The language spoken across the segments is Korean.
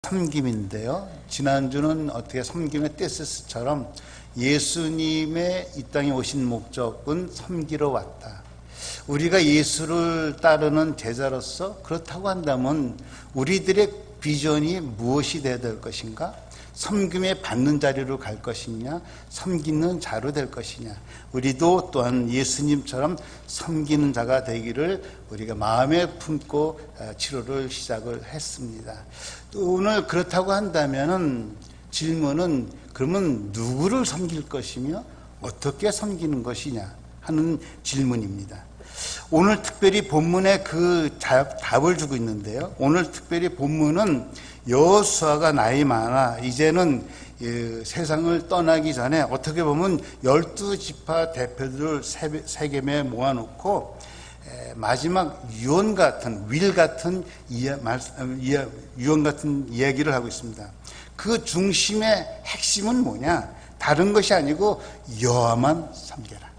섬김인데요. 지난주는 어떻게 섬김의 테시스처럼 예수님의 이 땅에 오신 목적은 섬기러 왔다. 우리가 예수를 따르는 제자로서 그렇다고 한다면 우리들의 비전이 무엇이 되어야 될 것인가? 섬김에 받는 자리로 갈 것이냐, 섬기는 자로 될 것이냐. 우리도 또한 예수님처럼 섬기는 자가 되기를 우리가 마음에 품고 치료를 시작을 했습니다. 또 오늘 그렇다고 한다면은 질문은 그러면 누구를 섬길 것이며 어떻게 섬기는 것이냐 하는 질문입니다. 오늘 특별히 본문에 그 답을 주고 있는데요. 오늘 특별히 본문은 여호수아가 나이 많아 이제는 세상을 떠나기 전에 어떻게 보면 12지파 대표들을 세겜에 모아놓고 마지막 유언 같은 윌 같은 유언 같은 이야기를 하고 있습니다. 그 중심의 핵심은 뭐냐? 다른 것이 아니고 여호와만 섬겨라.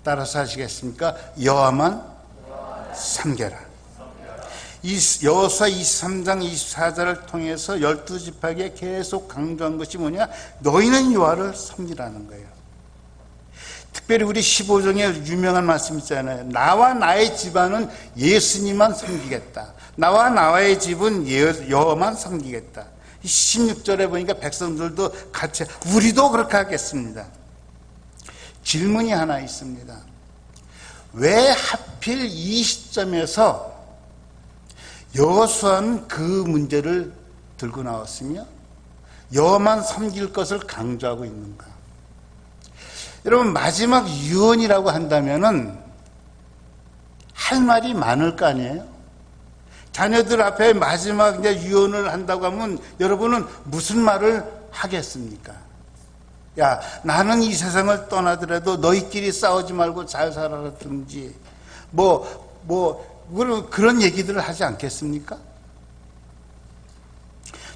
따라서 하시겠습니까? 여호와만 섬겨라. 이 여호수아 23장 24절을 통해서 12지파에게 계속 강조한 것이 뭐냐? 너희는 여호와를 섬기라는 거예요. 특별히 우리 15장에 유명한 말씀 있잖아요. 나와 나의 집안은 예수님만 섬기겠다. 나와 나의 집은 여호와만 섬기겠다. 16절에 보니까 백성들도 같이 우리도 그렇게 하겠습니다. 질문이 하나 있습니다. 왜 하필 이 시점에서 여호수아는 그 문제를 들고 나왔으며 여호와만 섬길 것을 강조하고 있는가? 여러분, 마지막 유언이라고 한다면은 할 말이 많을 거 아니에요? 자녀들 앞에 마지막 이제 유언을 한다고 하면 여러분은 무슨 말을 하겠습니까? 야, 나는 이 세상을 떠나더라도 너희끼리 싸우지 말고 잘 살아라든지 그런 얘기들을 하지 않겠습니까?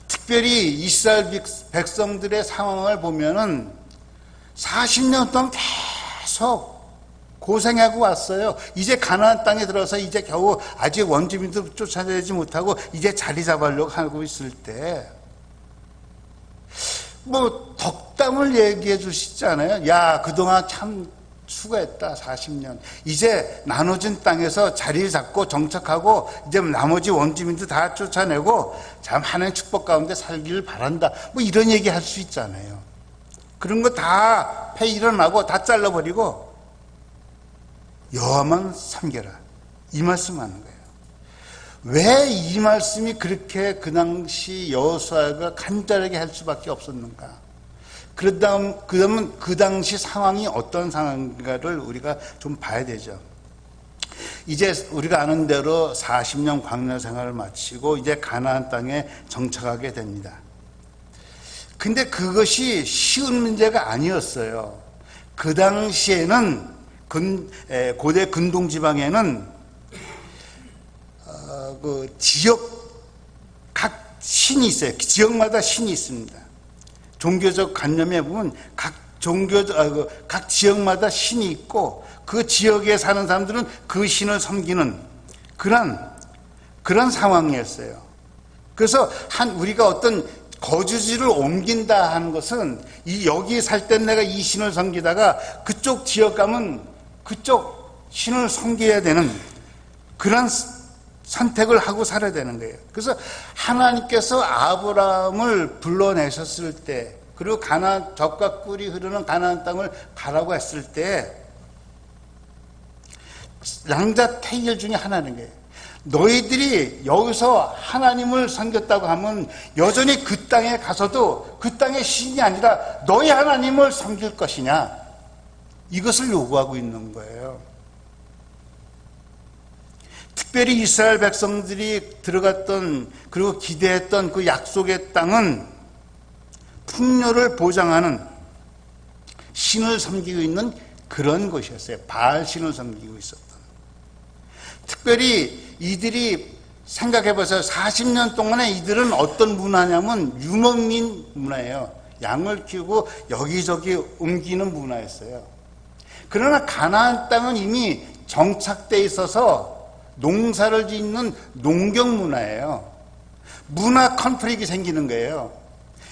특별히 이스라엘 백성들의 상황을 보면은 40년 동안 계속 고생하고 왔어요. 이제 가나안 땅에 들어서 이제 겨우 아직 원주민들 쫓아내지 못하고 이제 자리 잡으려고 하고 있을 때 덕담을 얘기해 주시잖아요. 야, 그동안 참 수고했다. 40년. 이제 나눠진 땅에서 자리를 잡고 정착하고 이제 나머지 원주민들 다 쫓아내고 참 하나님의 축복 가운데 살기를 바란다. 이런 얘기 할 수 있잖아요. 그런 거 다 패 일어나고 다 잘라버리고 여호와만 섬겨라. 이 말씀하는 거예요. 왜 이 말씀이 그렇게 그 당시 여호수아가 간절하게 할 수밖에 없었는가? 그러면 그 당시 상황이 어떤 상황인가를 우리가 좀 봐야 되죠. 이제 우리가 아는 대로 40년 광야 생활을 마치고 이제 가나안 땅에 정착하게 됩니다. 근데 그것이 쉬운 문제가 아니었어요. 그 당시에는 고대 근동 지방에는 각 신이 있어요. 지역마다 신이 있습니다. 종교적 관념에 보면 각 지역마다 신이 있고 그 지역에 사는 사람들은 그 신을 섬기는 그런 상황이었어요. 그래서 우리가 어떤 거주지를 옮긴다 하는 것은 여기 살 땐 내가 이 신을 섬기다가 그쪽 지역 가면 그쪽 신을 섬겨야 되는 그런 선택을 하고 살아야 되는 거예요. 그래서 하나님께서 아브라함을 불러내셨을 때 그리고 젖과 꿀이 흐르는 가나안 땅을 가라고 했을 때 양자택일 중에 하나는 거예요. 너희들이 여기서 하나님을 섬겼다고 하면 여전히 그 땅에 가서도 그 땅의 신이 아니라 너희 하나님을 섬길 것이냐, 이것을 요구하고 있는 거예요. 특별히 이스라엘 백성들이 들어갔던 그리고 기대했던 그 약속의 땅은 풍요를 보장하는 신을 섬기고 있는 그런 곳이었어요. 바알 신을 섬기고 있었던. 특별히 이들이 생각해보세요. 40년 동안에 이들은 어떤 문화냐면 유목민 문화예요. 양을 키우고 여기저기 옮기는 문화였어요. 그러나 가나안 땅은 이미 정착되어 있어서 농사를 짓는 농경 문화예요. 문화 컨플릭이 생기는 거예요.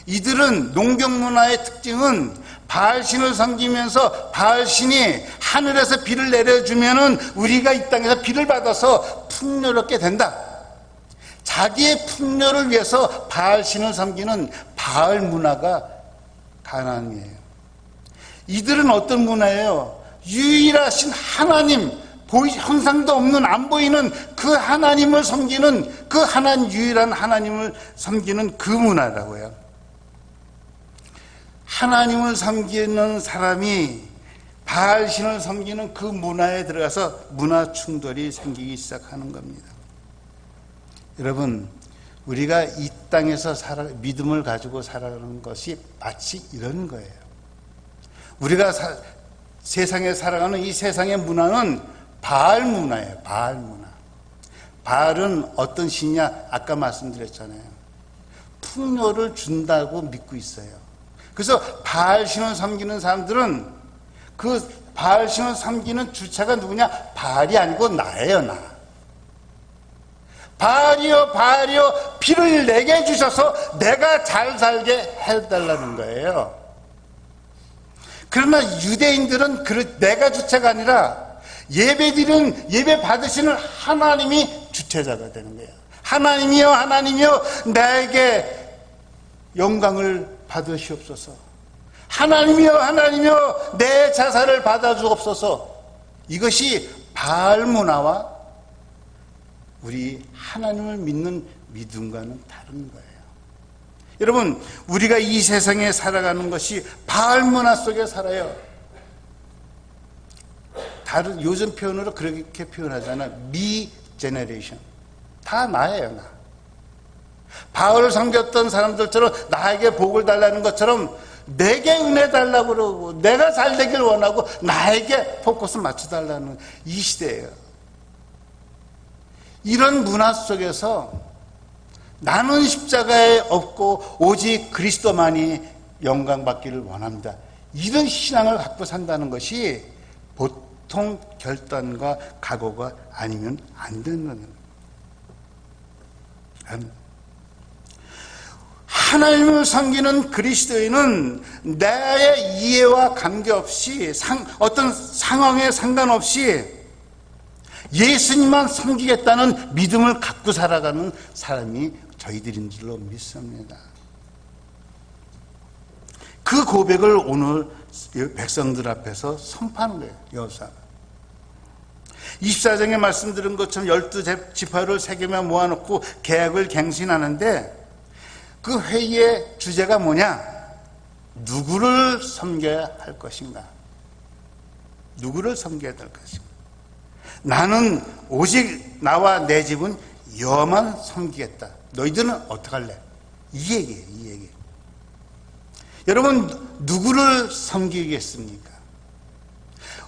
이들은 농경 문화의 특징은 바알신을 섬기면서 바알신이 하늘에서 비를 내려주면은 우리가 이 땅에서 비를 받아서 풍요롭게 된다. 자기의 풍요를 위해서 바알신을 섬기는 바알 문화가 가나안이에요. 이들은 어떤 문화예요? 유일하신 하나님, 형상도 없는 안 보이는 그 하나님을 섬기는, 그 유일한 하나님을 섬기는 그 문화라고요. 하나님을 섬기는 사람이 바알신을 섬기는 그 문화에 들어가서 문화 충돌이 생기기 시작하는 겁니다. 여러분, 우리가 이 땅에서 믿음을 가지고 살아가는 것이 마치 이런 거예요. 우리가 세상에 살아가는 이 세상의 문화는 바알 문화예요. 바알 문화. 바알은 어떤 신이냐? 아까 말씀드렸잖아요. 풍요를 준다고 믿고 있어요. 그래서 바알 신을 섬기는 사람들은 그 바알 신을 섬기는 주체가 누구냐? 바알이 아니고 나예요, 나. 바알이여, 바알이여, 비를 내게 주셔서 내가 잘 살게 해달라는 거예요. 그러나 유대인들은 내가 주체가 아니라 예배드리는, 예배 받으시는 하나님이 주체자가 되는 거예요. 하나님이여, 하나님이여, 나에게 영광을 받으시옵소서. 하나님이여, 하나님이여, 내 자살을 받아주옵소서. 이것이 바알 문화와 우리 하나님을 믿는 믿음과는 다른 거예요. 여러분, 우리가 이 세상에 살아가는 것이 바알 문화 속에 살아요. 다른 요즘 표현으로 그렇게 표현하잖아요. 미 제너레이션. 다 나예요, 나. 바울을 섬겼던 사람들처럼 나에게 복을 달라는 것처럼 내게 은혜 달라고 그러고 내가 잘 되길 원하고 나에게 포커스 맞춰달라는 이 시대예요. 이런 문화 속에서 나는 십자가에 없고 오직 그리스도만이 영광받기를 원합니다. 이런 신앙을 갖고 산다는 것이 보통 결단과 각오가 아니면 안 되는 겁니다. 하나님을 섬기는 그리스도인은 나의 이해와 관계없이 어떤 상황에 상관없이 예수님만 섬기겠다는 믿음을 갖고 살아가는 사람이 저희들인 줄로 믿습니다. 그 고백을 오늘 백성들 앞에서 선포하는 거예요. 여호수아가 24장에 말씀드린 것처럼 12지파를 새기며 모아놓고 계약을 갱신하는데 그 회의의 주제가 뭐냐? 누구를 섬겨야 할 것인가? 누구를 섬겨야 될 것인가? 나는 오직 나와 내 집은 여호와만 섬기겠다. 너희들은 어떡할래? 이 얘기예요, 이 얘기. 여러분, 누구를 섬기겠습니까?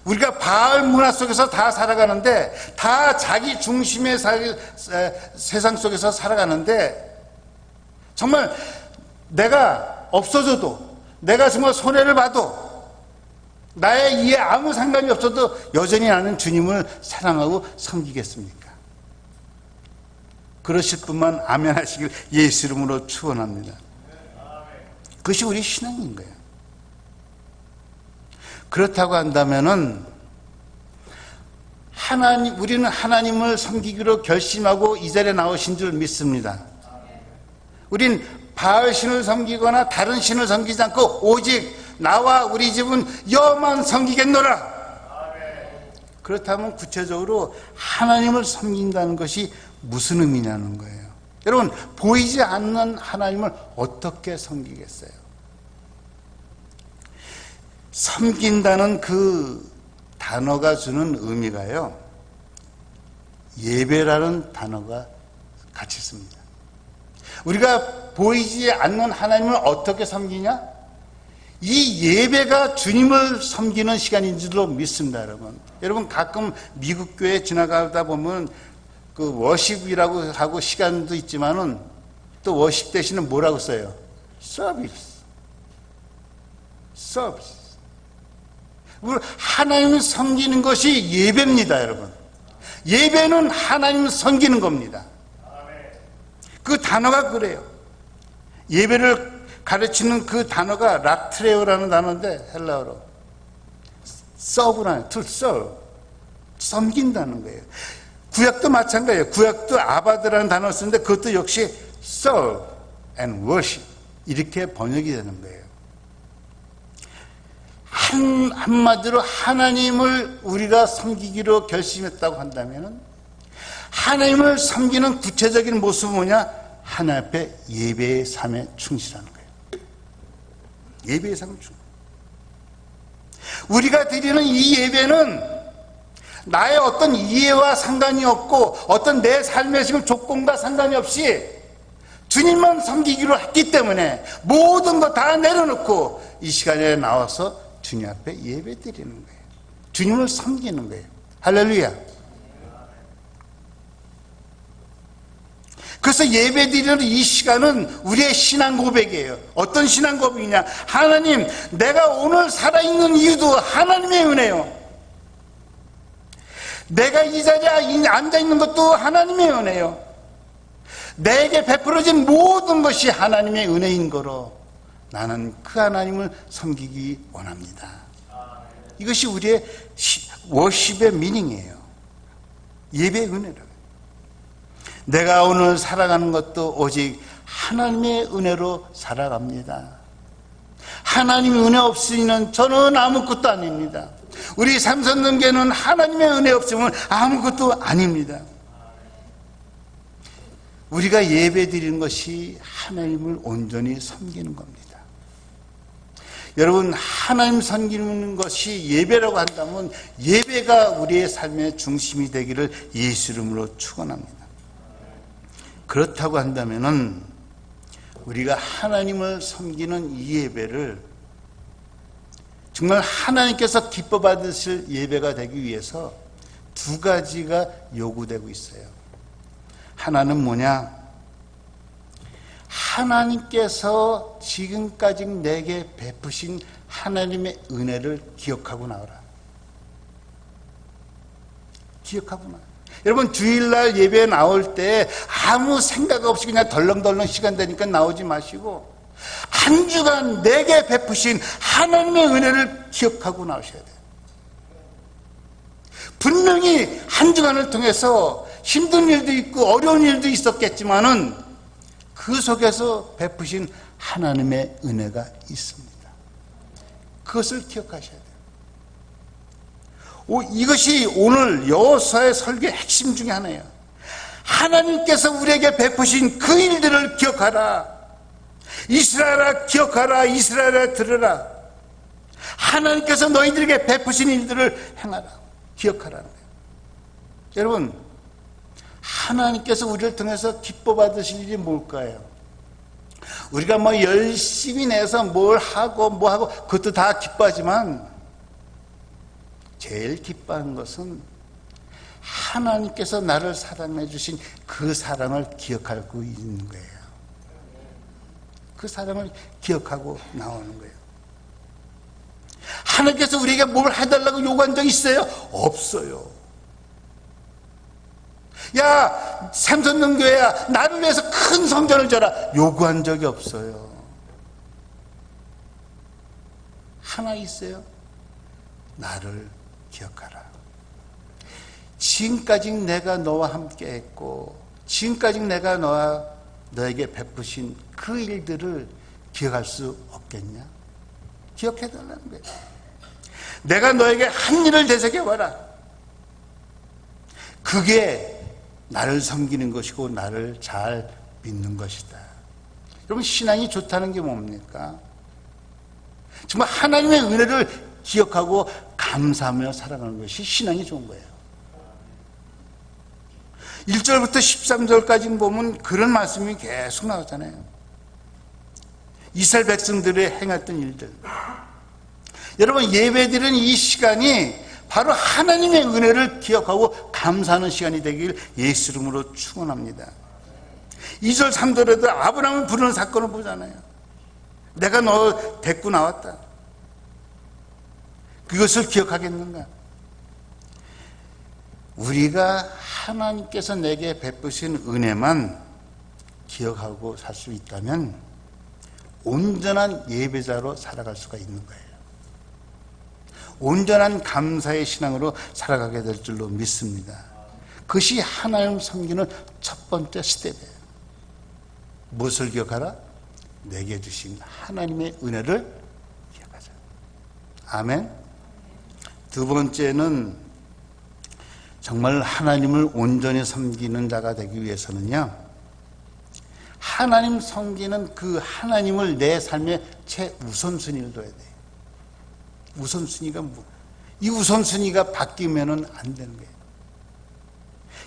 우리가 바알 문화 속에서 다 살아가는데, 다 자기 중심의 세상 속에서 살아가는데, 정말 내가 없어져도, 내가 정말 손해를 봐도, 나의 이해 아무 상관이 없어도 여전히 나는 주님을 사랑하고 섬기겠습니까? 그러실 분만 아멘 하시길 예수 이름으로 축원합니다. 그것이 우리 신앙인 거예요. 그렇다고 한다면은 우리는 하나님을 섬기기로 결심하고 이 자리에 나오신 줄 믿습니다. 우린 바알 신을 섬기거나 다른 신을 섬기지 않고 오직 나와 우리 집은 여호와만 섬기겠노라. 그렇다면 구체적으로 하나님을 섬긴다는 것이 무슨 의미냐는 거예요. 여러분, 보이지 않는 하나님을 어떻게 섬기겠어요? 섬긴다는 그 단어가 주는 의미가요, 예배라는 단어가 같이 있습니다. 우리가 보이지 않는 하나님을 어떻게 섬기냐? 이 예배가 주님을 섬기는 시간인 줄로 믿습니다, 여러분. 여러분, 가끔 미국 교회 지나가다 보면 그 워십이라고 하고 시간도 있지만은 또 워십 대신에 뭐라고 써요? 서비스. service. 하나님을 섬기는 것이 예배입니다, 여러분. 예배는 하나님을 섬기는 겁니다. 그 단어가 그래요. 예배를 가르치는 그 단어가 라트레오라는 단어인데, 헬라어로 serve라는, to serve, 섬긴다는 거예요. 구약도 마찬가지예요. 구약도 아바드라는 단어를 쓰는데 그것도 역시 serve and worship 이렇게 번역이 되는 거예요. 한마디로 하나님을 우리가 섬기기로 결심했다고 한다면 하나님을 섬기는 구체적인 모습은 뭐냐? 하나님 앞에 예배의 삶에 충실하는 거예요. 예배의 삶을 충실. 우리가 드리는 이 예배는 나의 어떤 이해와 상관이 없고 어떤 내 삶의 지금 조건과 상관이 없이 주님만 섬기기로 했기 때문에 모든 거 다 내려놓고 이 시간에 나와서 주님 앞에 예배 드리는 거예요. 주님을 섬기는 거예요. 할렐루야. 그래서 예배 드리는 이 시간은 우리의 신앙 고백이에요. 어떤 신앙 고백이냐? 하나님, 내가 오늘 살아있는 이유도 하나님의 은혜요. 내가 이 자리에 앉아있는 것도 하나님의 은혜요. 내게 베풀어진 모든 것이 하나님의 은혜인 거로 나는 그 하나님을 섬기기 원합니다. 이것이 우리의 워십의 미닝이에요. 예배의 은혜라고. 내가 오늘 살아가는 것도 오직 하나님의 은혜로 살아갑니다. 하나님의 은혜 없이는 저는 아무것도 아닙니다. 우리 삼선능계는 하나님의 은혜 없으면 아무것도 아닙니다. 우리가 예배 드리는 것이 하나님을 온전히 섬기는 겁니다. 여러분, 하나님 섬기는 것이 예배라고 한다면 예배가 우리의 삶의 중심이 되기를 예수 이름으로 축원합니다. 그렇다고 한다면은 우리가 하나님을 섬기는 이 예배를 정말 하나님께서 기뻐 받으실 예배가 되기 위해서 두 가지가 요구되고 있어요. 하나는 뭐냐? 하나님께서 지금까지 내게 베푸신 하나님의 은혜를 기억하고 나오라. 기억하고 나오라. 여러분, 주일날 예배에 나올 때 아무 생각 없이 그냥 덜렁덜렁 시간 되니까 나오지 마시고 한 주간 내게 베푸신 하나님의 은혜를 기억하고 나오셔야 돼요. 분명히 한 주간을 통해서 힘든 일도 있고 어려운 일도 있었겠지만은 그 속에서 베푸신 하나님의 은혜가 있습니다. 그것을 기억하셔야 돼요. 이것이 오늘 여호수아의 설교의 핵심 중에 하나예요. 하나님께서 우리에게 베푸신 그 일들을 기억하라. 이스라엘아 기억하라. 이스라엘아 들으라. 하나님께서 너희들에게 베푸신 일들을 행하라. 기억하라는 거예요. 여러분, 하나님께서 우리를 통해서 기뻐 받으실 일이 뭘까요? 우리가 뭐 열심히 내서 뭘 하고 뭐 하고 그것도 다 기뻐하지만 제일 기뻐하는 것은 하나님께서 나를 사랑해 주신 그 사랑을 기억하고 있는 거예요. 그 사랑을 기억하고 나오는 거예요. 하나님께서 우리에게 뭘 해달라고 요구한 적 있어요? 없어요. 야, 삼선능교회야, 나를 위해서 큰 성전을 줘라. 요구한 적이 없어요. 하나 있어요. 나를 기억하라. 지금까지 내가 너와 함께 했고 지금까지 내가 너에게 베푸신 그 일들을 기억할 수 없겠냐? 기억해달라는 거예요. 내가 너에게 한 일을 되새겨봐라. 그게 나를 섬기는 것이고 나를 잘 믿는 것이다. 여러분, 신앙이 좋다는 게 뭡니까? 정말 하나님의 은혜를 기억하고 감사하며 살아가는 것이 신앙이 좋은 거예요. 1절부터 13절까지 보면 그런 말씀이 계속 나오잖아요. 이스라엘 백성들의 행했던 일들. 여러분, 예배드리는 이 시간이 바로 하나님의 은혜를 기억하고 감사하는 시간이 되길 예수 이름으로 축원합니다. 2절 3절에도 아브라함을 부르는 사건을 보잖아요. 내가 너 데리고 나왔다. 그것을 기억하겠는가? 우리가 하나님께서 내게 베푸신 은혜만 기억하고 살 수 있다면 온전한 예배자로 살아갈 수가 있는 거예요. 온전한 감사의 신앙으로 살아가게 될 줄로 믿습니다. 그것이 하나님 섬기는 첫 번째 스텝이에요. 무엇을 기억하라? 내게 주신 하나님의 은혜를 기억하자. 아멘. 두 번째는 정말 하나님을 온전히 섬기는 자가 되기 위해서는요, 하나님 섬기는 그 하나님을 내 삶의 최우선순위를 둬야 돼요. 우선순위가 이 우선순위가 바뀌면은 안 되는 거예요.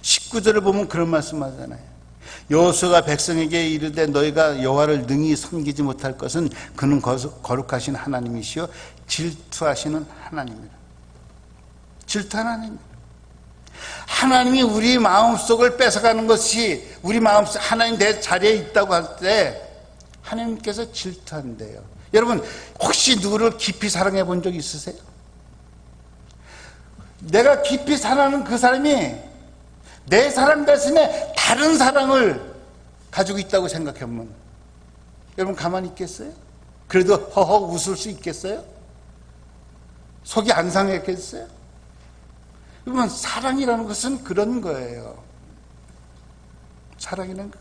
19절을 보면 그런 말씀 하잖아요. 여호수아가 백성에게 이르되 너희가 여호와를 능히 섬기지 못할 것은 그는 거룩하신 하나님이시요 질투하시는 하나님이라. 질투하는 하나님. 하나님이 우리 마음속을 뺏어가는 것이 우리 마음속 하나님 내 자리에 있다고 할 때 하나님께서 질투한대요. 여러분 혹시 누구를 깊이 사랑해 본 적 있으세요? 내가 깊이 사랑하는 그 사람이 내 사랑 대신에 다른 사랑을 가지고 있다고 생각하면 여러분 가만히 있겠어요? 그래도 허허 웃을 수 있겠어요? 속이 안 상했겠어요? 여러분 사랑이라는 것은 그런 거예요. 사랑이라는 건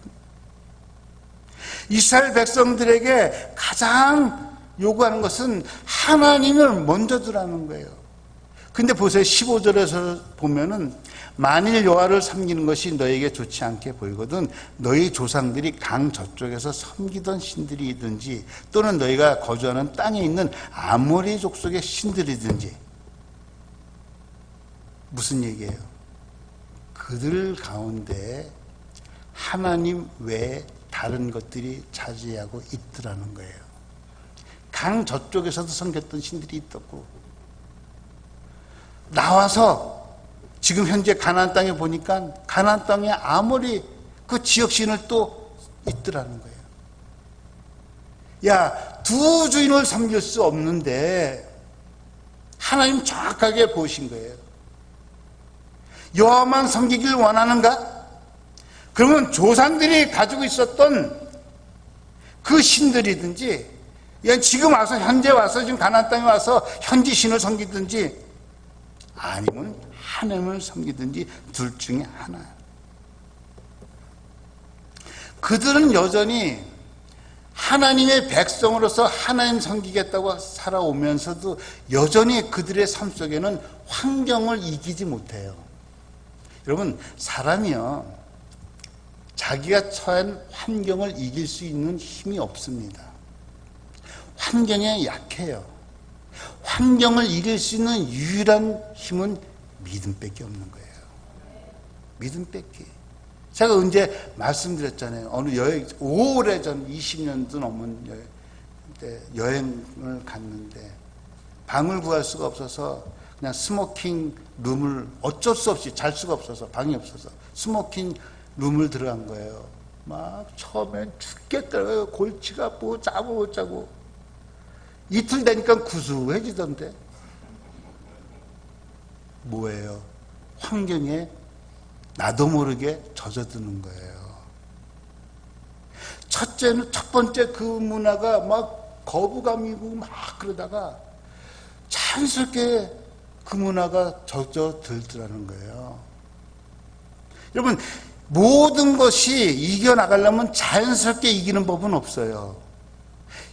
이스라엘 백성들에게 가장 요구하는 것은 하나님을 먼저 두라는 거예요. 근데 보세요. 15절에서 보면은 만일 여호와를 섬기는 것이 너에게 좋지 않게 보이거든 너희 조상들이 강 저쪽에서 섬기던 신들이든지 또는 너희가 거주하는 땅에 있는 아모리 족속의 신들이든지. 무슨 얘기예요? 그들 가운데 하나님 외에 다른 것들이 차지하고 있더라는 거예요. 강 저쪽에서도 섬겼던 신들이 있었고 나와서 지금 현재 가나안 땅에 보니까 가나안 땅에 아모리 그 지역신을 또 있더라는 거예요. 야, 두 주인을 섬길 수 없는데 하나님 정확하게 보신 거예요. 여호와만 섬기길 원하는가? 그러면 조상들이 가지고 있었던 그 신들이든지 지금 와서 현재 와서 지금 가나안 땅에 와서 현지 신을 섬기든지 아니면 하나님을 섬기든지 둘 중에 하나. 그들은 여전히 하나님의 백성으로서 하나님 섬기겠다고 살아오면서도 여전히 그들의 삶 속에는 환경을 이기지 못해요. 여러분 사람이요 자기가 처한 환경을 이길 수 있는 힘이 없습니다. 환경에 약해요. 환경을 이길 수 있는 유일한 힘은 믿음밖에 없는 거예요. 믿음밖에. 제가 언제 말씀드렸잖아요. 어느 여행 오래전 20년도 넘은 여행을 갔는데 방을 구할 수가 없어서 그냥 스모킹 룸을 어쩔 수 없이 잘 수가 없어서 방이 없어서 스모킹 룸을 들어간 거예요. 막 처음엔 죽겠더라고요. 골치가 아프고 잠을 못 자고 이틀 되니까 구수해지던데. 뭐예요? 환경에 나도 모르게 젖어드는 거예요. 첫 번째 그 문화가 막 거부감이고 막 그러다가 자연스럽게 그 문화가 젖어들더라는 거예요. 여러분 모든 것이 이겨나가려면 자연스럽게 이기는 법은 없어요.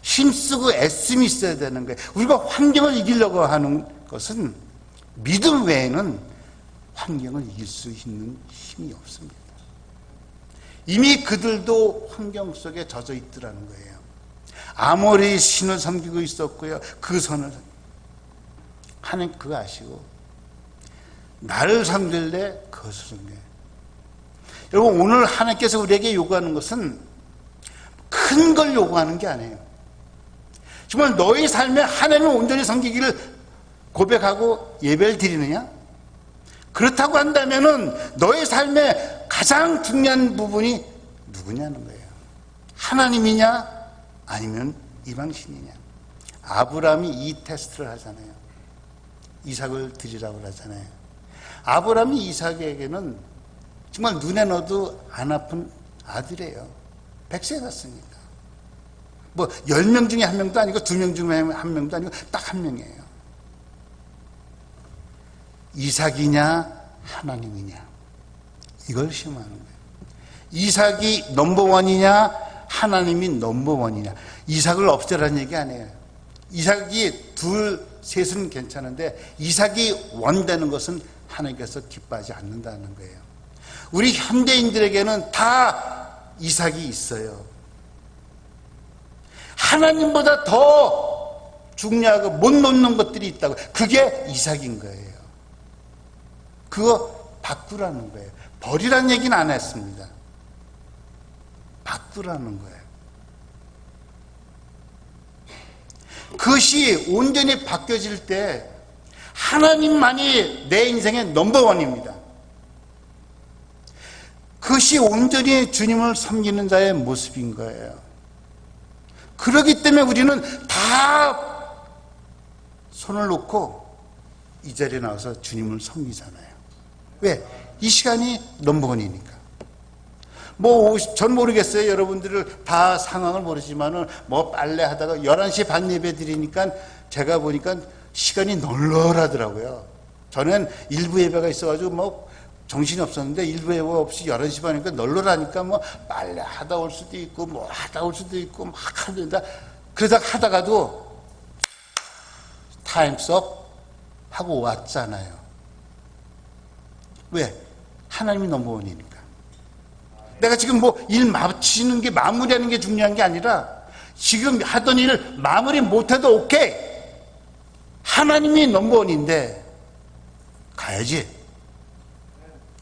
힘쓰고 애씀이 있어야 되는 거예요. 우리가 환경을 이기려고 하는 것은 믿음 외에는 환경을 이길 수 있는 힘이 없습니다. 이미 그들도 환경 속에 젖어 있더라는 거예요. 아모리 신을 섬기고 있었고요. 그 선을 하나님 그거 아시고 나를 섬길래 그것을 섬겨요. 여러분 오늘 하나님께서 우리에게 요구하는 것은 큰 걸 요구하는 게 아니에요. 정말 너희 삶에 하나님을 온전히 섬기기를 고백하고 예배를 드리느냐? 그렇다고 한다면은 너의 삶의 가장 중요한 부분이 누구냐는 거예요. 하나님이냐 아니면 이방신이냐. 아브라함이 이 테스트를 하잖아요. 이삭을 드리라고 그러잖아요. 아브라함이 이삭에게는 정말 눈에 넣어도 안 아픈 아들이에요. 100세 갔으니까. 뭐 10명 중에 한 명도 아니고 2명 중에 한 명도 아니고 딱 한 명이에요. 이삭이냐 하나님이냐, 이걸 시험하는 거예요. 이삭이 넘버원이냐 하나님이 넘버원이냐. 이삭을 없애라는 얘기 아니에요. 이삭이 둘 셋은 괜찮은데 이삭이 원되는 것은 하나님께서 기뻐하지 않는다는 거예요. 우리 현대인들에게는 다 이삭이 있어요. 하나님보다 더 중요하고 못 놓는 것들이 있다고. 그게 이삭인 거예요. 그거 바꾸라는 거예요. 버리라는 얘기는 안 했습니다. 바꾸라는 거예요. 그것이 온전히 바뀌어질 때 하나님만이 내 인생의 넘버원입니다. 그것이 온전히 주님을 섬기는 자의 모습인 거예요. 그렇기 때문에 우리는 다 손을 놓고 이 자리에 나와서 주님을 섬기잖아요. 왜? 이 시간이 넘버원이니까. 전 모르겠어요. 여러분들을 다 상황을 모르지만은 빨래 하다가 11시 반 예배 드리니까 제가 보니까 시간이 널널하더라고요. 저는 일부 예배가 있어가지고 정신이 없었는데 일부 예배 없이 11시 반이니까 널널하니까 빨래 하다 올 수도 있고 하다 올 수도 있고 막 하다 하다가도 타임스업 하고 왔잖아요. 왜? 하나님이 넘버원이니까. 내가 지금 일 마치는 게 마무리하는 게 중요한 게 아니라 지금 하던 일 마무리 못해도 오케이. 하나님이 넘버원인데 가야지.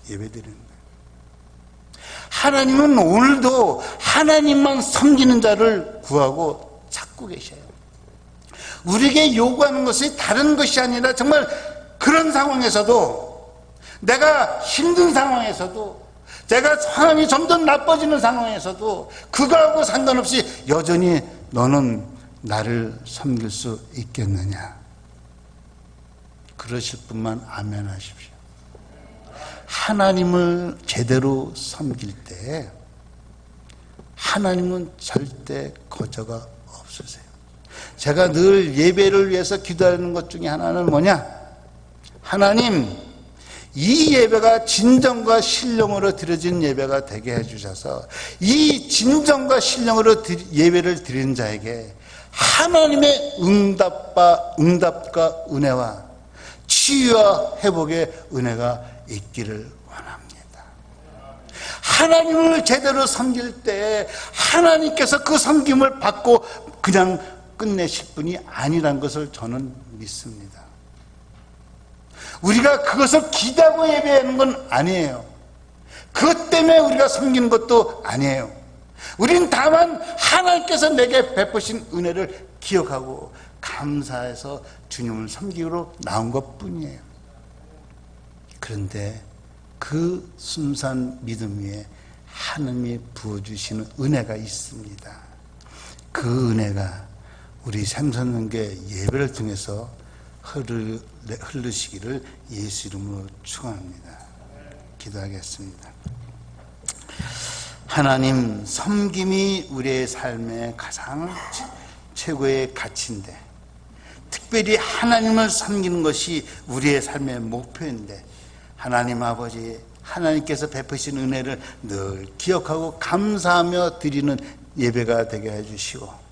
예배드리는 거예요. 하나님은 오늘도 하나님만 섬기는 자를 구하고 찾고 계셔요. 우리에게 요구하는 것이 다른 것이 아니라 정말 그런 상황에서도, 내가 힘든 상황에서도, 내가 상황이 점점 나빠지는 상황에서도 그거하고 상관없이 여전히 너는 나를 섬길 수 있겠느냐. 그러실 분만 아멘 하십시오. 하나님을 제대로 섬길 때 하나님은 절대 거저가 없으세요. 제가 늘 예배를 위해서 기도하는 것 중에 하나는 뭐냐? 하나님, 이 예배가 진정과 신령으로 드려진 예배가 되게 해주셔서 이 진정과 신령으로 예배를 드리는 자에게 하나님의 응답과 은혜와 치유와 회복의 은혜가 있기를 원합니다. 하나님을 제대로 섬길 때 하나님께서 그 섬김을 받고 그냥 끝내실 분이 아니란 것을 저는 믿습니다. 우리가 그것을 기대하고 예배하는 건 아니에요. 그것 때문에 우리가 섬기는 것도 아니에요. 우리는 다만 하나님께서 내게 베푸신 은혜를 기억하고 감사해서 주님을 섬기기로 나온 것 뿐이에요. 그런데 그 순수한 믿음 위에 하나님이 부어주시는 은혜가 있습니다. 그 은혜가 우리 생선능계 예배를 통해서 흐르시기를 예수 이름으로 축원합니다. 기도하겠습니다. 하나님, 섬김이 우리의 삶의 가장 최고의 가치인데, 특별히 하나님을 섬기는 것이 우리의 삶의 목표인데, 하나님 아버지, 하나님께서 베푸신 은혜를 늘 기억하고 감사하며 드리는 예배가 되게 해주시고,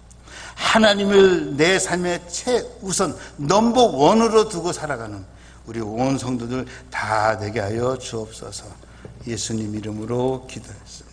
하나님을 내 삶의 최우선 넘버원으로 두고 살아가는 우리 온 성도들 다 되게 하여 주옵소서. 예수님 이름으로 기도했습니다.